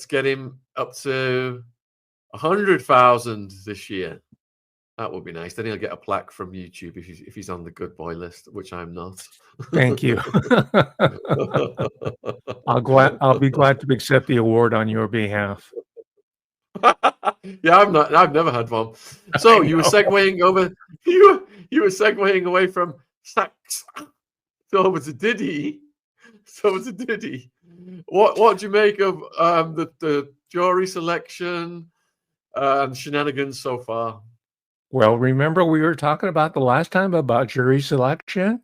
get him up to 100,000 this year. That would be nice. Then he'll get a plaque from YouTube if he's on the good boy list, which I'm not. Thank you. I'll be glad to accept the award on your behalf. Yeah, I've never had one. So you were segueing over. You were segueing away from sax over to Diddy. What do you make of the jury selection and shenanigans so far? Well, remember we were talking about the last time about jury selection?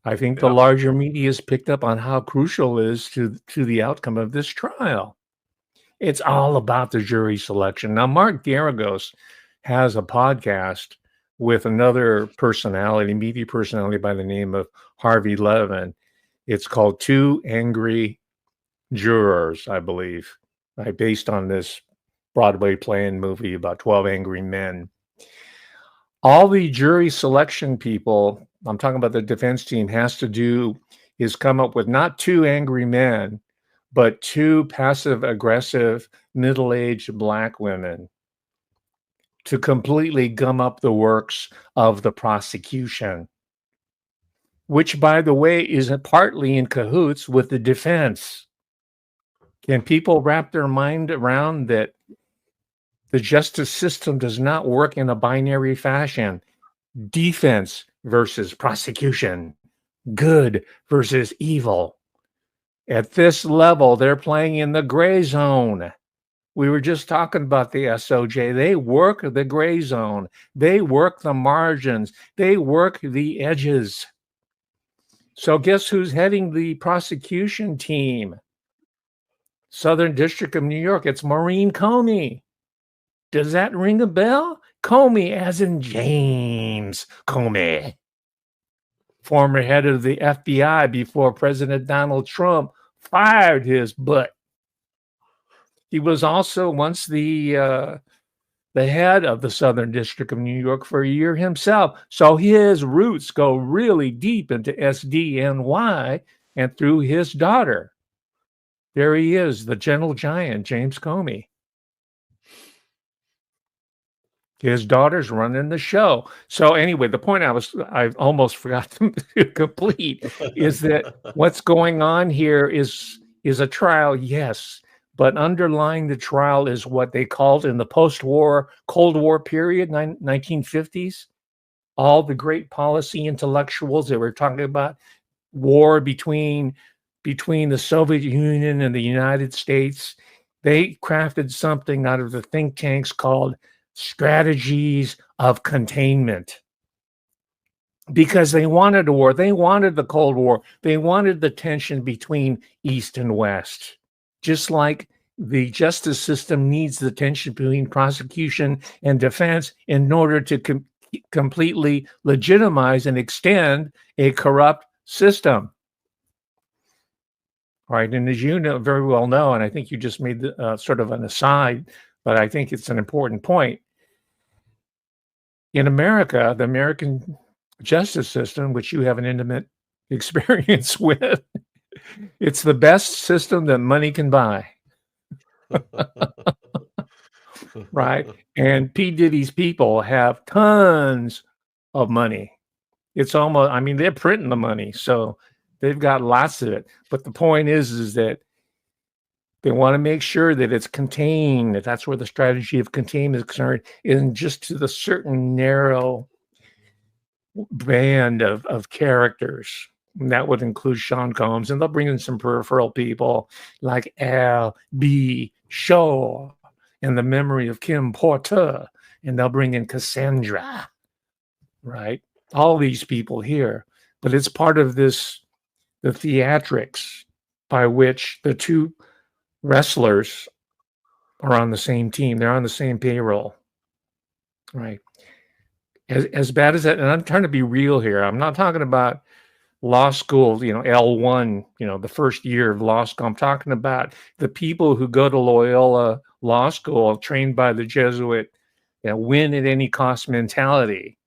I think the larger media has picked up on how crucial it is to the outcome of this trial. It's all about the jury selection. Now, Mark Garagos has a podcast with another personality, media personality by the name of Harvey Levin. It's called Two Angry Jurors, I believe, right? Based on this Broadway play and movie about 12 Angry Men. All the jury selection people, I'm talking about the defense team, has to do is come up with not two angry men, but two passive-aggressive, middle-aged Black women to completely gum up the works of the prosecution, which, by the way, is partly in cahoots with the defense. Can people wrap their mind around that the justice system does not work in a binary fashion? Defense versus prosecution, good versus evil. At this level, they're playing in the gray zone. We were just talking about the SOJ. They work the gray zone. They work the margins. They work the edges. So guess who's heading the prosecution team? Southern District of New York. It's Maureen Comey. Does that ring a bell? Comey, as in James Comey, former head of the FBI before President Donald Trump fired his butt. He was also once the head of the Southern District of New York for a year himself. So his roots go really deep into SDNY and through his daughter. There he is, the gentle giant, James Comey. His daughter's running the show. So anyway, the point I almost forgot to complete is that what's going on here is a trial, yes, but underlying the trial is what they called in the post-war Cold War period, 1950s, all the great policy intellectuals that were talking about war between the Soviet Union and the United States. They crafted something out of the think tanks called strategies of containment, because they wanted a war. They wanted the Cold War. They wanted the tension between East and West, just like the justice system needs the tension between prosecution and defense in order to completely legitimize and extend a corrupt system. Right. And as you know, very well know, and I think you just made sort of an aside, but I think it's an important point. In America, the American justice system, which you have an intimate experience with, it's the best system that money can buy. Right? And P Diddy's people have tons of money. It's almost, I mean, they're printing the money, so they've got lots of it. But the point is that they want to make sure that it's contained, that that's where the strategy of containment is concerned, in just to the certain narrow band of characters. And that would include Sean Combs, and they'll bring in some peripheral people like Al B. Shaw and the memory of Kim Porter, and they'll bring in Cassandra, right? All these people here. But it's part of this, the theatrics by which the two wrestlers are on the same team. They're on the same payroll, right? As bad as that, and I'm trying to be real here. I'm not talking about law school, L1, the first year of law school. I'm talking about the people who go to Loyola Law School, trained by the Jesuit, win at any cost mentality,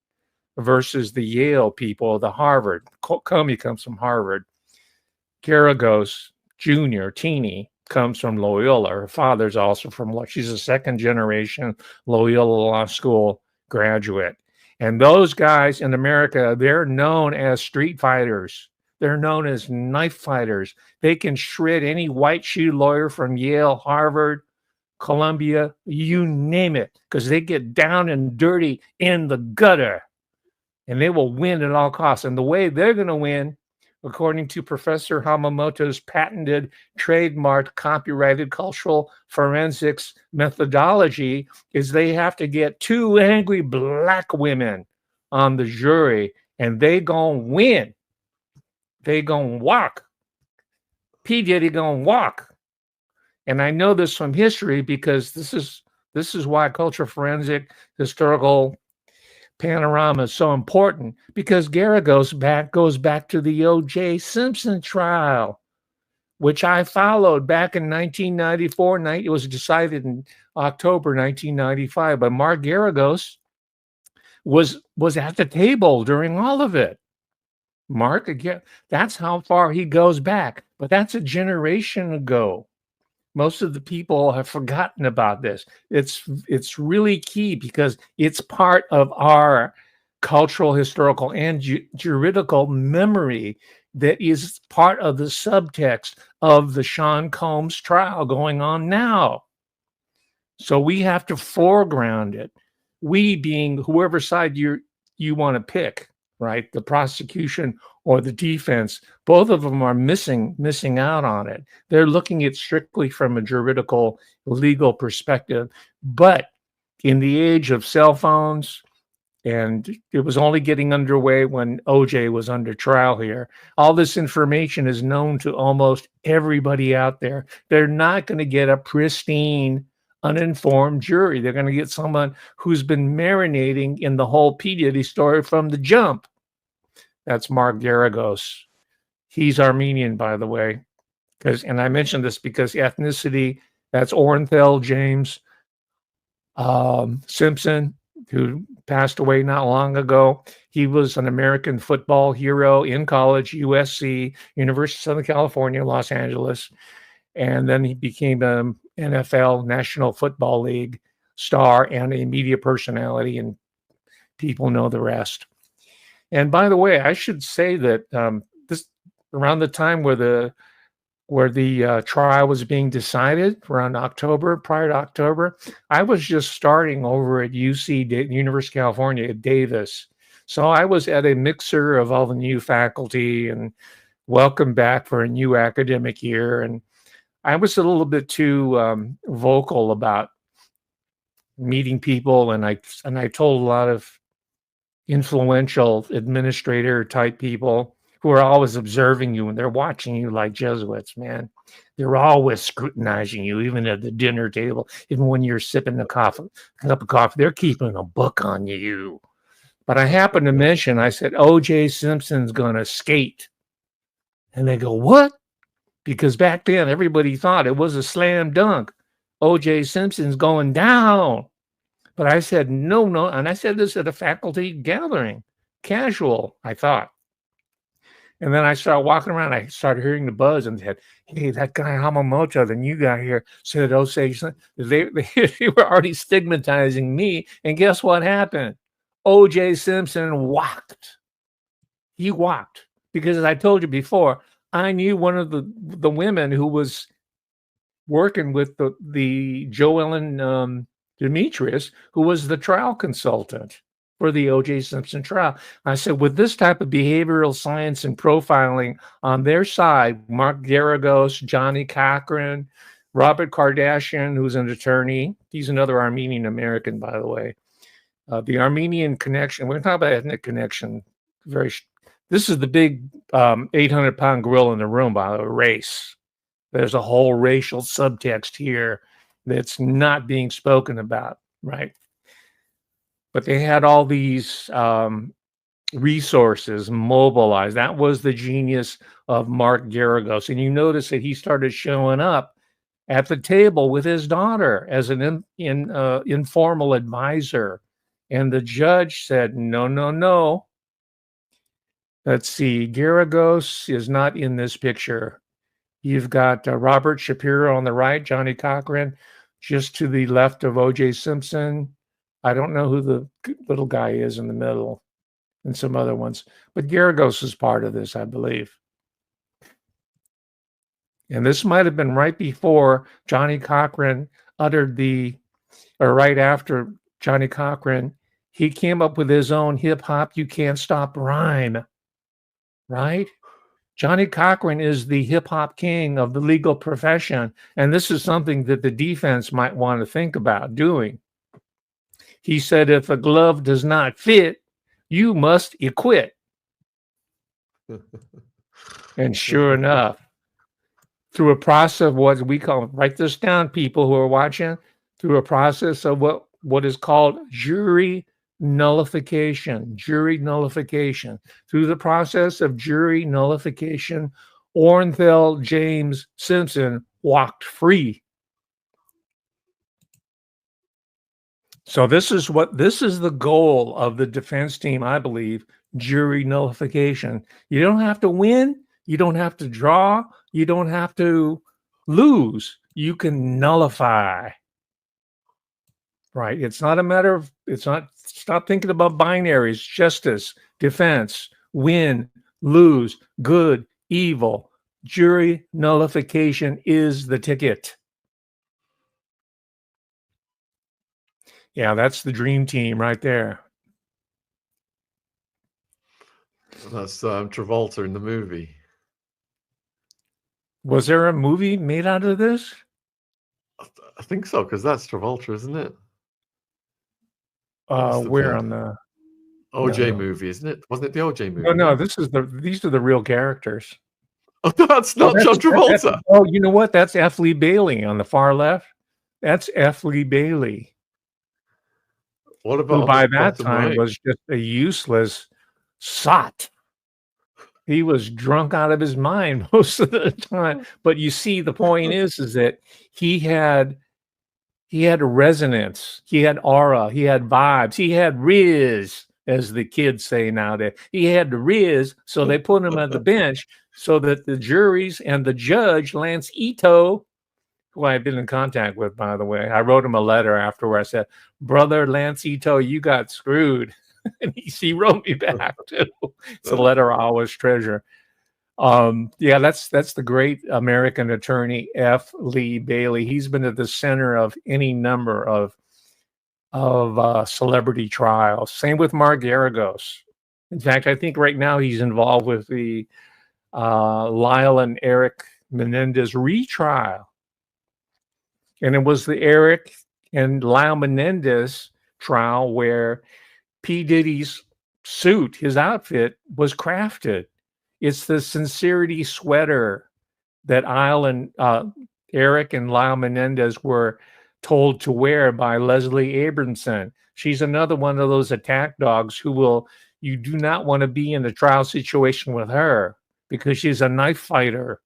versus the Yale people, the Harvard. Comey comes from Harvard. Garagos Jr., Teeny, comes from Loyola. Her father's also from, she's a second generation Loyola Law School graduate. And those guys in America, they're known as street fighters. They're known as knife fighters. They can shred any white shoe lawyer from Yale, Harvard, Columbia, you name it, because they get down and dirty in the gutter, and they will win at all costs. And the way they're going to win, according to Professor Hamamoto's patented, trademarked, copyrighted cultural forensics methodology, is they have to get 2 angry black women on the jury, and they gonna win. They gonna walk. P Diddy gonna walk. And I know this from history because this is why cultural forensic historical panorama is so important, because Garagos goes back to the O.J. Simpson trial, which I followed back in 1994. It was decided in October 1995, but Mark Garagos was at the table during all of it. Mark, again, that's how far he goes back, but that's a generation ago. Most of the people have forgotten about this. It's really key because it's part of our cultural, historical, and juridical memory that is part of the subtext of the Shaun Combs trial going on now. So we have to foreground it. We being whoever side you want to pick, right? The prosecution or the defense, both of them are missing out on it. They're looking at strictly from a juridical, legal perspective. But in the age of cell phones, and it was only getting underway when OJ was under trial here, all this information is known to almost everybody out there. They're not going to get a pristine, uninformed jury. They're going to get someone who's been marinating in the whole P Diddy story from the jump. That's Mark Garagos. He's Armenian, by the way. And I mentioned this because ethnicity, that's Orenthal James Simpson, who passed away not long ago. He was an American football hero in college, USC, University of Southern California, Los Angeles. And then he became an NFL, National Football League star and a media personality, and people know the rest. And by the way, I should say that this around the time where the trial was being decided, around October, prior to October, I was just starting over at UC, University of California at Davis. So I was at a mixer of all the new faculty and welcome back for a new academic year. And I was a little bit too vocal about meeting people, and I told a lot of influential administrator type people who are always observing you, and they're watching you like Jesuits, man. They're always scrutinizing you, even at the dinner table, even when you're sipping a cup of coffee, they're keeping a book on you. But I happened to mention, I said, O.J. Simpson's going to skate. And they go, what? Because back then, everybody thought it was a slam dunk. O.J. Simpson's going down. But I said, no. And I said this at a faculty gathering, casual, I thought. And then I started walking around. I started hearing the buzz and said, hey, that guy Hamamoto, the new guy here, said, they were already stigmatizing me. And guess what happened? O.J. Simpson walked. He walked. Because as I told you before, I knew one of the women who was working with the Joellen Demetrius, who was the trial consultant for the O.J. Simpson trial. I said, with this type of behavioral science and profiling on their side, Mark Garagos, Johnny Cochran, Robert Kardashian, who's an attorney. He's another Armenian American, by the way. The Armenian connection, we're talking about ethnic connection. This is the big 800-pound gorilla in the room, by the way, race. There's a whole racial subtext here that's not being spoken about, right? But they had all these resources mobilized. That was the genius of Mark Garagos. And you notice that he started showing up at the table with his daughter as an informal advisor. And the judge said, no. Let's see, Garagos is not in this picture. You've got Robert Shapiro on the right, Johnny Cochran just to the left of O.J. Simpson. I don't know who the little guy is in the middle, and some other ones. But Garagos is part of this, I believe. And this might have been right before Johnny Cochran uttered or right after Johnny Cochran, he came up with his own hip hop, you can't stop rhyme, right? Johnny Cochran is the hip hop king of the legal profession. And this is something that the defense might want to think about doing. He said, if a glove does not fit, you must acquit. And sure enough, through a process of what we call, write this down, people who are watching, through a process of what is called jury nullification. Jury nullification. Through the process of jury nullification, Orenthal James Simpson walked free. So this is the goal of the defense team, I believe, jury nullification. You don't have to win, you don't have to draw, you don't have to lose. You can nullify. Right? It's not a matter of, stop thinking about binaries, justice, defense, win, lose, good, evil. Jury nullification is the ticket. Yeah, that's the dream team right there. That's Travolta in the movie. Was there a movie made out of this? I think so, because that's Travolta, isn't it? Where on the OJ movie, isn't it? Wasn't it the OJ movie? No, these are the real characters. Oh, that's not John Travolta. You know what? That's F. Lee Bailey on the far left. That's F. Lee Bailey. What about who by that time was just a useless sot. He was drunk out of his mind most of the time. But you see, the point is that he had resonance, he had aura, he had vibes, he had riz, as the kids say nowadays. He had the riz, so they put him at the bench so that the juries and the judge, Lance Ito, who I've been in contact with, by the way, I wrote him a letter after where I said, "Brother Lance Ito, you got screwed." And he wrote me back too. It's a letter I always treasure. Yeah, that's the great American attorney, F. Lee Bailey. He's been at the center of any number of celebrity trials. Same with Mark Garagos. In fact, I think right now he's involved with the Lyle and Eric Menendez retrial. And it was the Eric and Lyle Menendez trial where P Diddy's suit, his outfit, was crafted. It's the sincerity sweater that Eric and Lyle Menendez were told to wear by Leslie Abramson. She's another one of those attack dogs you do not want to be in a trial situation with her because she's a knife fighter.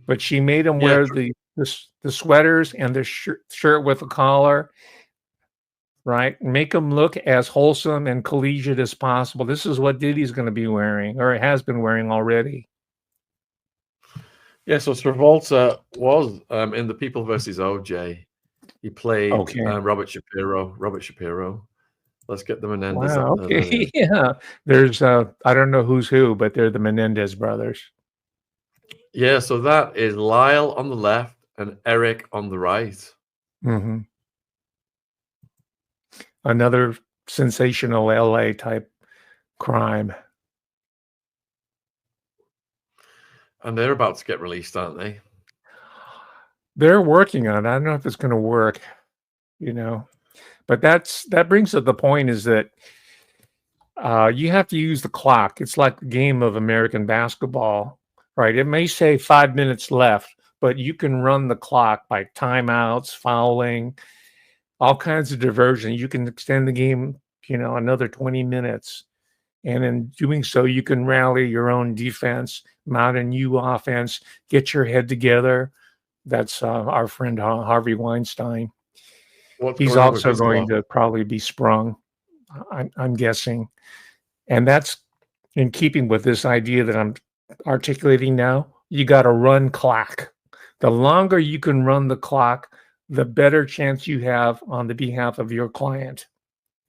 But she made him wear the sweaters and the shirt with a collar, right? Make him look as wholesome and collegiate as possible. This is what Diddy's going to be wearing, or has been wearing already. Yeah, so Travolta was in The People versus OJ. He played Robert Shapiro. Let's get the Menendez. Wow, okay. Yeah. There's I don't know who's who, but they're the Menendez brothers. Yeah, so that is Lyle on the left and Eric on the right. Mm-hmm. Another sensational LA type crime. And they're about to get released, aren't they? They're working on it. I don't know if it's going to work, but that brings up the point is that you have to use the clock. It's like a game of American basketball, right? It may say 5 minutes left, but you can run the clock by timeouts, fouling, all kinds of diversion. You can extend the game, another 20 minutes. And in doing so, you can rally your own defense, mount a new offense, get your head together. That's our friend Harvey Weinstein. He's also going to probably be sprung, I'm guessing. And that's in keeping with this idea that I'm articulating now, you got to run clock. The longer you can run the clock, the better chance you have on the behalf of your client,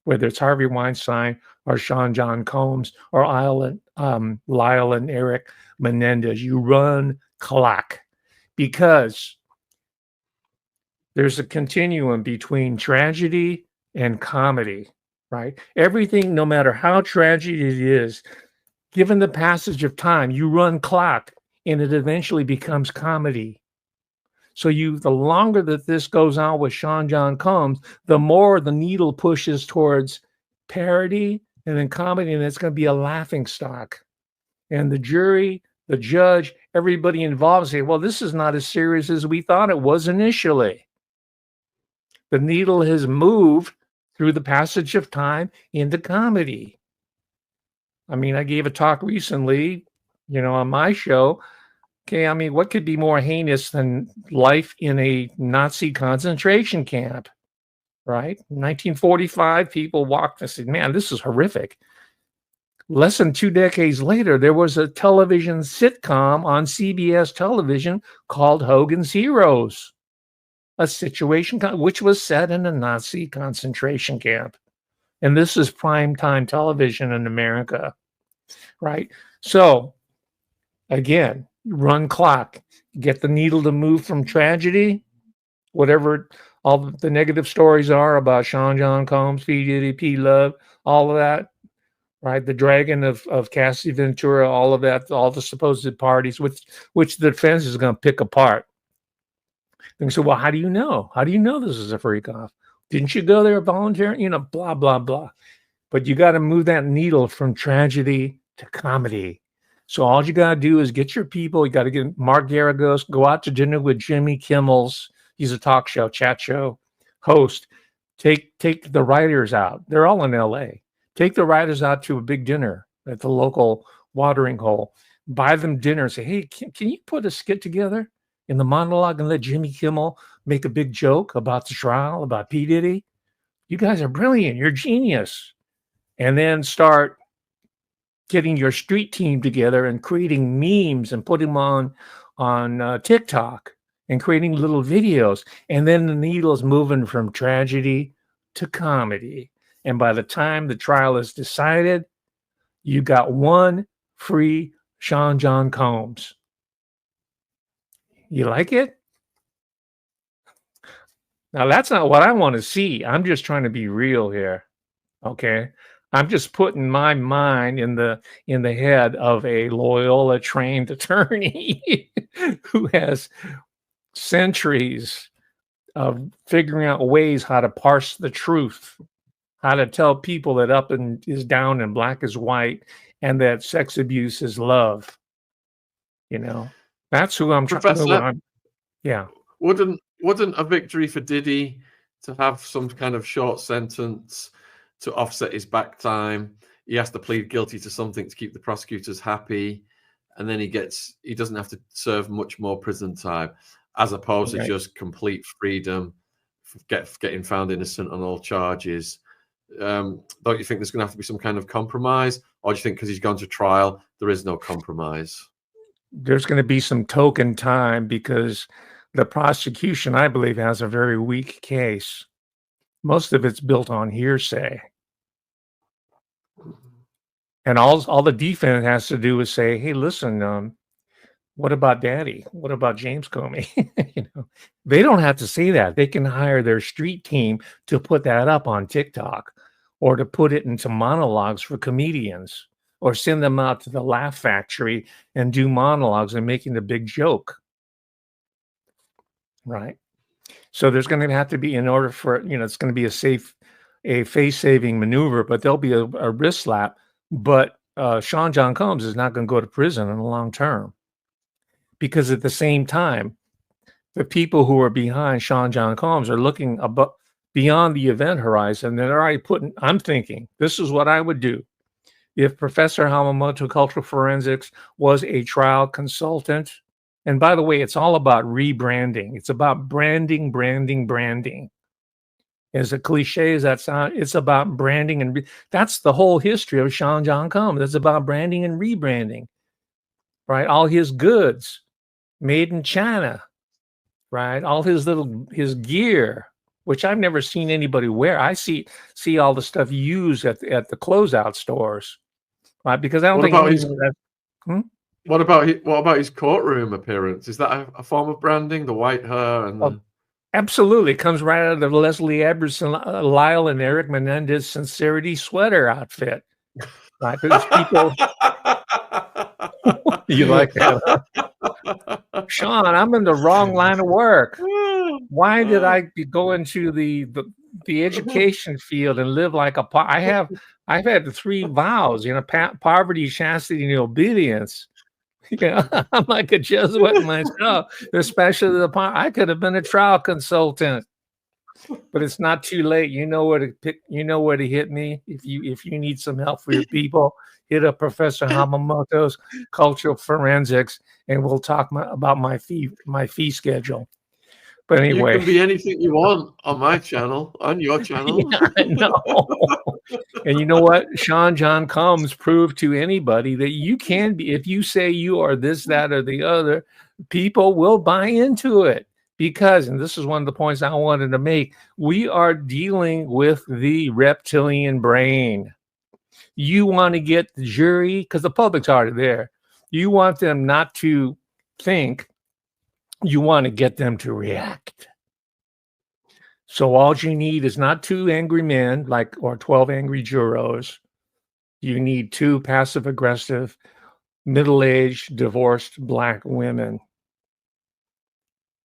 whether it's Harvey Weinstein or Shaun John Combs or Lyle and Eric Menendez. You run clock because there's a continuum between tragedy and comedy, right? Everything, no matter how tragic it is, given the passage of time, you run clock and it eventually becomes comedy. So the longer that this goes on with Shaun John Combs, the more the needle pushes towards parody and then comedy, and it's going to be a laughing stock. And the jury, the judge, everybody involved say, well, this is not as serious as we thought it was initially. The needle has moved through the passage of time into comedy. I mean, I gave a talk recently, on my show. Okay, I mean, what could be more heinous than life in a Nazi concentration camp, right? 1945, people walked and said, man, this is horrific. Less than 2 decades later, there was a television sitcom on CBS television called Hogan's Heroes, a situation which was set in a Nazi concentration camp. And this is primetime television in America, right? So, again, run clock, get the needle to move from tragedy, whatever all the negative stories are about Shaun John Combs, P Diddy, P Love, all of that, right? The dragon of Cassie Ventura, all of that, all the supposed parties, which the defense is going to pick apart. And so, well, how do you know? How do you know this is a freak off? Didn't you go there voluntarily? Blah, blah, blah. But you got to move that needle from tragedy to comedy. So all you got to do is get your people. You got to get Mark Garagos, go out to dinner with Jimmy Kimmel's. He's a talk show, chat show host. Take the writers out. They're all in LA. Take the writers out to a big dinner at the local watering hole. Buy them dinner. Say, hey, can you put a skit together in the monologue and let Jimmy Kimmel make a big joke about the trial, about P. Diddy? You guys are brilliant. You're genius. And then start getting your street team together and creating memes and putting them on TikTok and creating little videos. And then the needle is moving from tragedy to comedy. And by the time the trial is decided, you got one free Shaun John Combs. You like it? Now, that's not what I want to see. I'm just trying to be real here. Okay? I'm just putting my mind in the head of a Loyola trained attorney who has centuries of figuring out ways how to parse the truth, how to tell people that up is down and black is white, and that sex abuse is love. That's who I'm trying to. Yeah. Wouldn't a victory for Diddy to have some kind of short sentence to offset his back time? He has to plead guilty to something to keep the prosecutors happy, and then he doesn't have to serve much more prison time, as opposed to just complete freedom, getting found innocent on all charges. Don't you think there's going to have to be some kind of compromise, or do you think because he's gone to trial there is no compromise? There's going to be some token time because the prosecution, I believe, has a very weak case. Most of it's built on hearsay. And all the defense has to do is say, hey, listen, what about Daddy? What about James Comey? They don't have to say that. They can hire their street team to put that up on TikTok or to put it into monologues for comedians or send them out to the Laugh Factory and do monologues and making a big joke. Right? So there's going to have to be, in order for, it's going to be a face-saving maneuver, but there'll be a wrist slap. But Shaun John Combs is not going to go to prison in the long term. Because at the same time, the people who are behind Shaun John Combs are looking beyond the event horizon. They're already I'm thinking, this is what I would do. If Professor Hamamoto Cultural Forensics was a trial consultant, and by the way, it's all about rebranding. It's about branding. As a cliche as that sounds, it's about branding. And that's the whole history of Shaun John Combs. It's about branding and rebranding, right? All his goods made in China, right? All his gear, which I've never seen anybody wear. I see all the stuff used at the closeout stores, right? Because I don't What think about any his of that. what about his courtroom appearance? Is that a form of branding? The white hair and Oh, the absolutely, it comes right out of the Leslie Everson, Lyle, and Eric Menendez Sincerity sweater outfit, right? Because people, you like that, huh? Shaun, I'm in the wrong line of work. Why did I go into the education field and live like a I've had the 3 vows, poverty, chastity, and obedience. I'm like a Jesuit myself, especially I could have been a trial consultant, but it's not too late. You know where to pick. You know where to hit me if you need some help for your people. Hit up Professor Hamamoto's Cultural Forensics, and we'll talk about my fee schedule. But You anyway, can be anything you want on my channel, on your channel. yeah, I know. And you know what? Shaun John Combs proved to anybody that you can be, if you say you are this, that, or the other, people will buy into it. Because, and this is one of the points I wanted to make, we are dealing with the reptilian brain. You want to get the jury, because the public's already there. You want them not to think, you want to get them to react. So all you need is not 2 angry men, or 12 angry jurors. You need 2 passive-aggressive, middle-aged, divorced Black women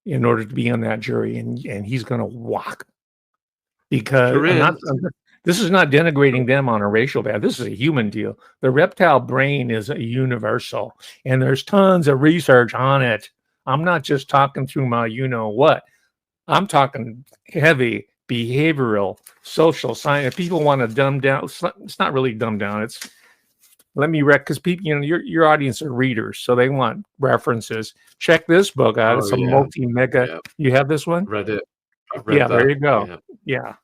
in order to be on that jury, and he's going to walk. Because this is not denigrating them on a racial bad. This is a human deal. The reptile brain is a universal, and there's tons of research on it. I'm not just talking through my you-know-what. I'm talking heavy behavioral, social science. People want to dumb down. It's not really dumb down. It's because people, your audience are readers, so they want references. Check this book out. It's a multi-mega. Yeah. You have this one? Read it. I've read that. There you go. Yeah.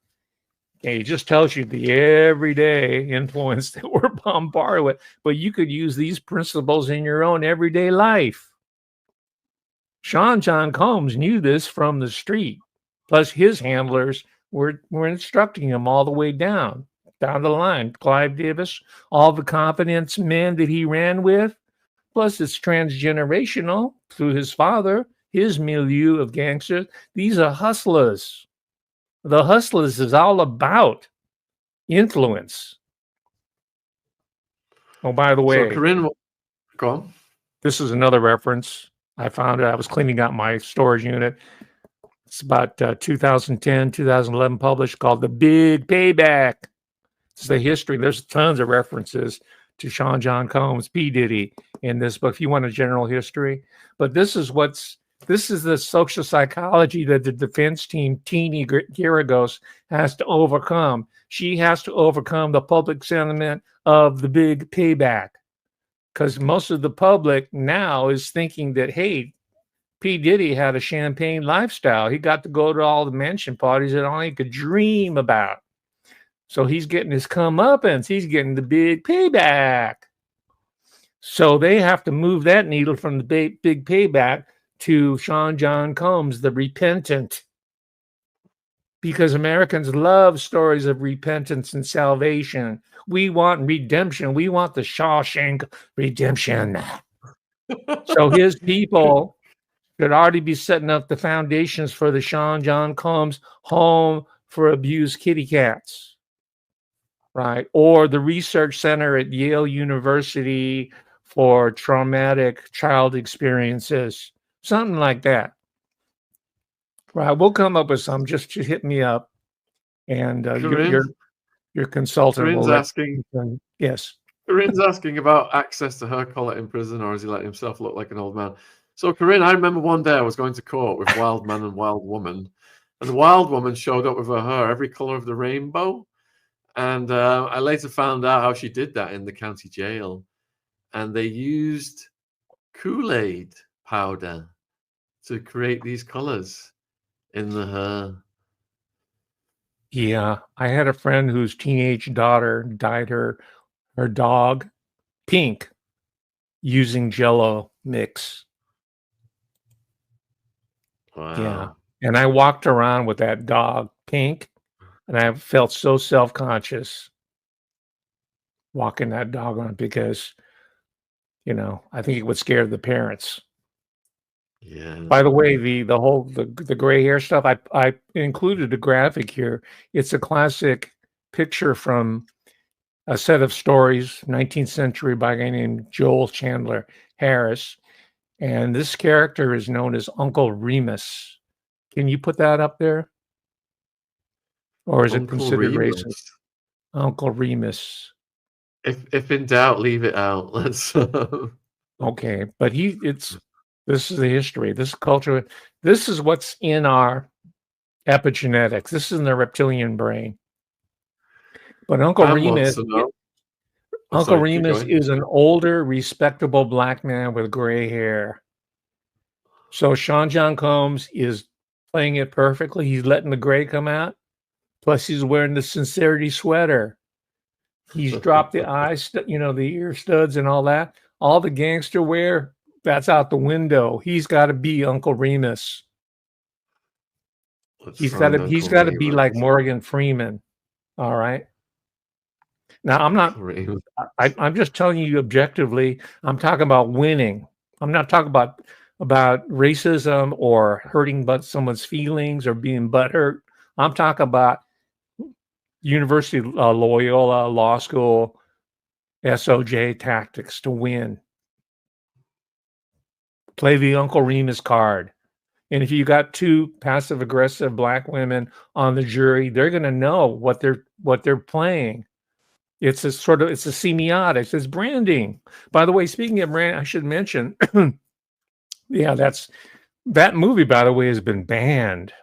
Okay, it just tells you the everyday influence that we're bombarded with. But you could use these principles in your own everyday life. Shaun John Combs knew this from the street. Plus, his handlers were instructing him all the way down the line. Clive Davis, all the confidence men that he ran with. Plus, it's transgenerational through his father, his milieu of gangsters. These are hustlers. The hustlers is all about influence. Oh, by the way, so Corinne, go on. This is another reference. I found it. I was cleaning out my storage unit. It's about 2010, 2011 published, called The Big Payback. It's the history. There's tons of references to Shaun John Combs, P Diddy in this book, if you want a general history. But this is the social psychology that the defense team, Teeny Garagos, has to overcome. She has to overcome the public sentiment of the big payback. Because most of the public now is thinking that, hey, P. Diddy had a champagne lifestyle. He got to go to all the mansion parties that only could dream about. So he's getting his comeuppance. He's getting the big payback. So they have to move that needle from the big payback to Shaun John Combs, the repentant. Because Americans love stories of repentance and salvation. We want redemption. We want the Shawshank redemption. So his people should already be setting up the foundations for the Shaun John Combs Home for Abused Kitty Cats, right? Or the Research Center at Yale University for Traumatic Child Experiences, something like that. Right, we'll come up with some. Just hit me up, and your consultant Corinne's will asking. Yes. Corinne's asking about access to hair color in prison, or has he let himself look like an old man? So, Corinne, I remember one day I was going to court with Wild Man and Wild Woman, and the Wild Woman showed up with her hair every color of the rainbow. And I later found out how she did that in the county jail. And they used Kool-Aid powder to create these colors in the hair. Yeah, I had a friend whose teenage daughter dyed her dog pink using Jell-O mix. Yeah. Wow. And I walked around with that dog, Pink, and I felt so self-conscious walking that dog around because, I think it would scare the parents. Yeah. By the way, the gray hair stuff, I included a graphic here. It's a classic picture from a set of stories, 19th century, by a guy named Joel Chandler Harris. And this character is known as Uncle Remus. Can you put that up there? Or is it Uncle considered racist? Remus. Uncle Remus. If in doubt, leave it out. Let's. Okay, but this is the history. This is culture. This is what's in our epigenetics. This is in the reptilian brain. But Pam wants to know. Oh, Uncle sorry, keep Remus going. is an older, respectable black man with gray hair. So Sean John Combs is playing it perfectly. He's letting the gray come out. Plus, he's wearing the sincerity sweater. He's dropped the the ear studs and all that. All the gangster wear, that's out the window. He's got to be Uncle Remus. He's got to be like Morgan Freeman. All right. Now I'm just telling you objectively. I'm talking about winning. I'm not talking about racism or hurting someone's feelings or being butthurt. I'm talking about University Loyola Law School SOJ tactics to win. Play the Uncle Remus card. And if you got two passive aggressive black women on the jury, they're going to know what they're playing. It's a semiotics. It's branding. By the way, speaking of brand, I should mention, yeah, that movie, by the way, has been banned.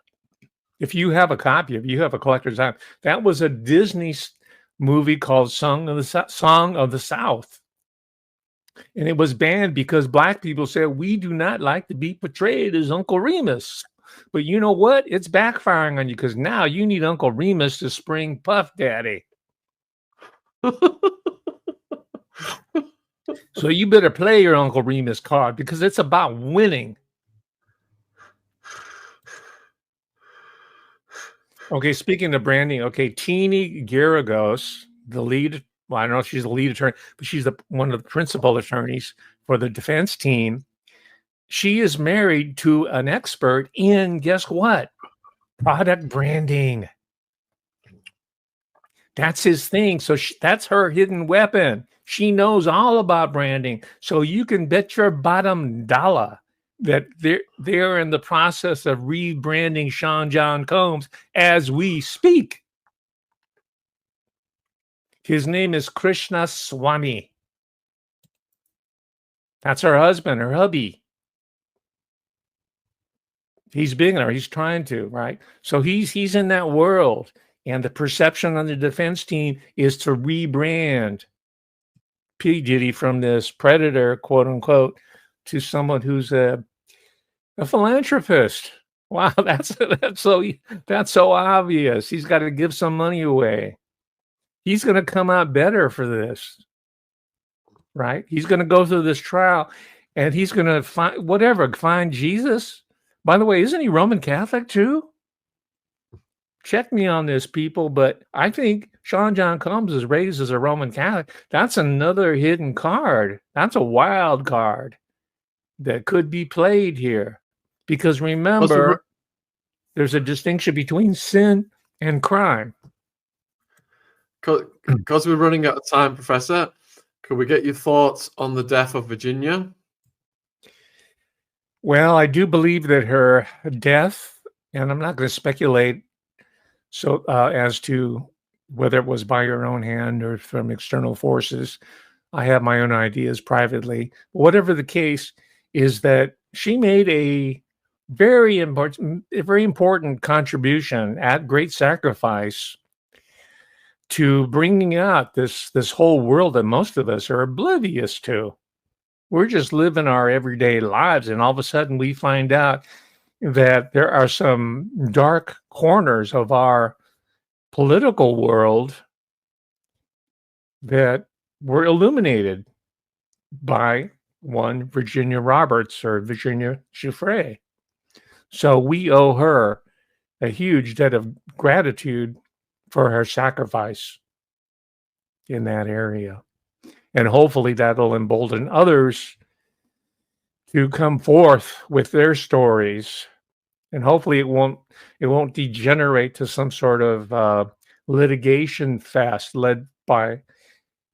If you have a copy, if you have a collector's item, that was a Disney movie called Song of the South. And it was banned because black people said, we do not like to be portrayed as Uncle Remus. But you know what? It's backfiring on you because now you need Uncle Remus to spring Puff Daddy. So you better play your Uncle Remus card because it's about winning. Okay, speaking of branding, Teenie Garagos, the lead, well, I don't know if she's the lead attorney, but she's one of the principal attorneys for the defense team. She is married to an expert in, guess what? Product branding. That's his thing. So that's her hidden weapon. She knows all about branding. So you can bet your bottom dollar that they're in the process of rebranding Sean John Combs as we speak. His name is Krishna Swami. That's her husband, her hubby. He's big enough. He's trying to, right? So he's in that world. And the perception on the defense team is to rebrand P. Diddy from this predator, quote unquote, to someone who's a philanthropist. Wow, that's so obvious. He's got to give some money away. He's going to come out better for this, right? He's going to go through this trial, and he's going to find Jesus. By the way, isn't he Roman Catholic too? Check me on this, people, but I think Sean John Combs is raised as a Roman Catholic. That's another hidden card. That's a wild card that could be played here. Because remember, there's a distinction between sin and crime. Because we're running out of time, Professor, could we get your thoughts on the death of Virginia? Well, I do believe that her death, and I'm not going to speculate as to whether it was by her own hand or from external forces. I have my own ideas privately. Whatever the case is, that she made a very important contribution at great sacrifice to bringing out this whole world that most of us are oblivious to. We're just living our everyday lives, and all of a sudden we find out that there are some dark corners of our political world that were illuminated by one Virginia Roberts or Virginia GIUFFRE. So we owe her a huge debt of gratitude for her sacrifice in that area. And hopefully that'll embolden others to come forth with their stories. And hopefully it won't degenerate to some sort of litigation fest led by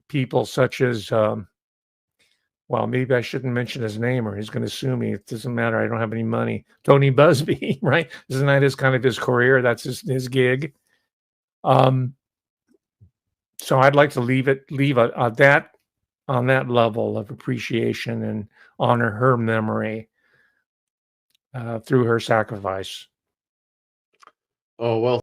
people such as well, maybe I shouldn't mention his name or he's going to sue me. It doesn't matter. I don't have any money. Tony Busby, right? Isn't that his kind of his career? That's his gig. So I'd like to leave that on that level of appreciation and honor her memory through her sacrifice. Oh, well